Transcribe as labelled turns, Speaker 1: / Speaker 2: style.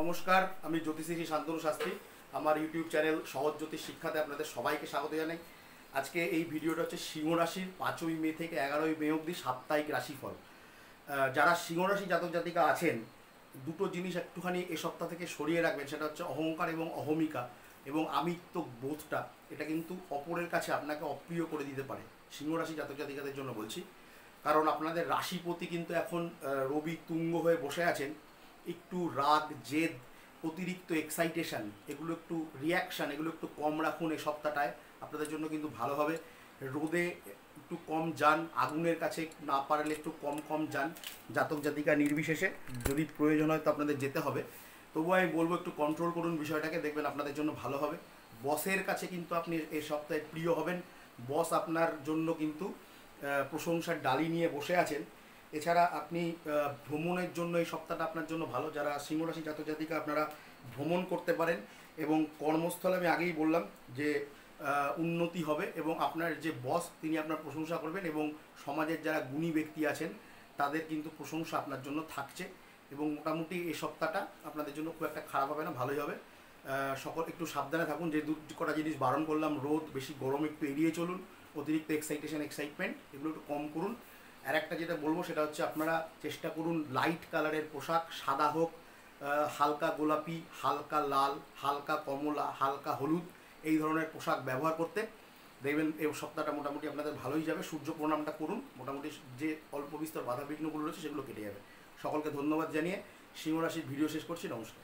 Speaker 1: নমস্কার, আমি জ্যোতিষী শান্তনু শাস্ত্রী। আমার ইউটিউব চ্যানেল সহজ জ্যোতিষ শিক্ষাতে আপনাদের সবাইকে স্বাগত জানাই। আজকে এই ভিডিওটা হচ্ছে সিংহ রাশির 5ই মে থেকে 11ই মে অবধি সাপ্তাহিক রাশিফল। যারা সিংহ রাশি জাতক জাতিকা আছেন, দুটো জিনিস একটুখানি এ সপ্তাহ থেকে সরিয়ে রাখবেন, সেটা হচ্ছে অহংকার এবং অহমিকা এবং আমিত্ব বোধটা। এটা কিন্তু অপরের কাছে আপনাকে অপ্রিয় করে দিতে পারে। সিংহ রাশি জাতক জাতিকাদের জন্য বলছি, কারণ আপনাদের রাশিপতি কিন্তু এখন রবি তুঙ্গ হয়ে বসে আছেন। একটু রাগ, জেদ, অতিরিক্ত এক্সাইটেশন, এগুলো একটু রিয়াকশান, এগুলো একটু কম রাখুন। এই সপ্তাহটায় আপনাদের জন্য কিন্তু ভালো হবে। রোদে একটু কম যান, আগুনের কাছে না পারলে একটু কম কম যান, জাতক জাতিকা নির্বিশেষে। যদি প্রয়োজন হয় তো আপনাদের যেতে হবে, তবুও আমি বলবো একটু কন্ট্রোল করুন বিষয়টাকে, দেখবেন আপনাদের জন্য ভালো হবে। বসের কাছে কিন্তু আপনি এই সপ্তাহে প্রিয় হবেন। বস আপনার জন্য কিন্তু প্রশংসার ডালি নিয়ে বসে আছেন। এছাড়া আপনি ভ্রমণের জন্য এই সপ্তাহটা আপনার জন্য ভালো। যারা সিংহরাশি জাতক জাতিকা, আপনারা ভ্রমণ করতে পারেন এবং কর্মস্থলে আমি আগেই বললাম যে উন্নতি হবে এবং আপনার যে বস তিনি আপনার প্রশংসা করবেন এবং সমাজের যারা গুণী ব্যক্তি আছেন তাদের কিন্তু প্রশংসা আপনার জন্য থাকছে এবং মোটামুটি এই সপ্তাহটা আপনাদের জন্য খুব একটা খারাপ হবে না, ভালোই হবে। সকল একটু সাবধানে থাকুন। যে দু কটা জিনিস বারণ করলাম, রোদ, বেশি গরম একটু এড়িয়ে চলুন, অতিরিক্ত এক্সাইটমেন্ট এগুলো একটু কম করুন। আর একটা যেটা বলবো সেটা হচ্ছে আপনারা চেষ্টা করুন লাইট কালারের পোশাক, সাদা হোক, হালকা গোলাপি, হালকা লাল, হালকা কমলা, হালকা হলুদ, এই ধরনের পোশাক ব্যবহার করতে। দেখবেন এই সপ্তাহটা মোটামুটি আপনাদের ভালোই যাবে। সূর্য প্রণামটা করুন, মোটামুটি যে অল্প বিস্তর বাধা বিঘ্নগুলো রয়েছে সেগুলো কেটে যাবে। সকলকে ধন্যবাদ জানিয়ে সিংহ রাশির ভিডিও শেষ করছি। নমস্কার।